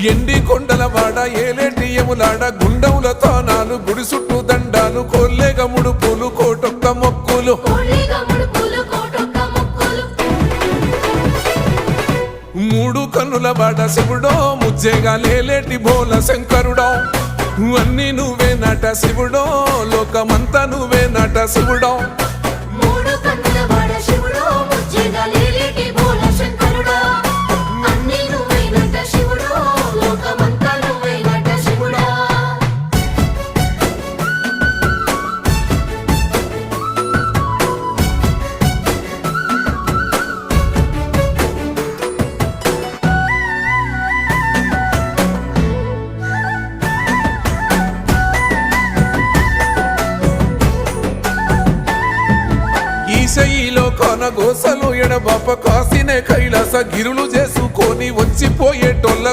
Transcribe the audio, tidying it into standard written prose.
ఎండి కొండల వాడ ఏలేటియములాడ గుండముల తానాలు గుడి చుట్టూ దండాలు కొల్లేగ ముడుపులు కోటొక్క మొక్కులు మూడు కన్నుల వాడ శివుడో ముజ్జేగా లేలేటి బోల శంకరుడో అన్ని నువ్వే నట శివుడో లోకమంతా నువ్వే నట శివుడో ఈశయిలో కొనగోసలు ఎడబాప కాసినే కైలాస గిరులు చేసుకొని వచ్చిపోయేటోళ్ళ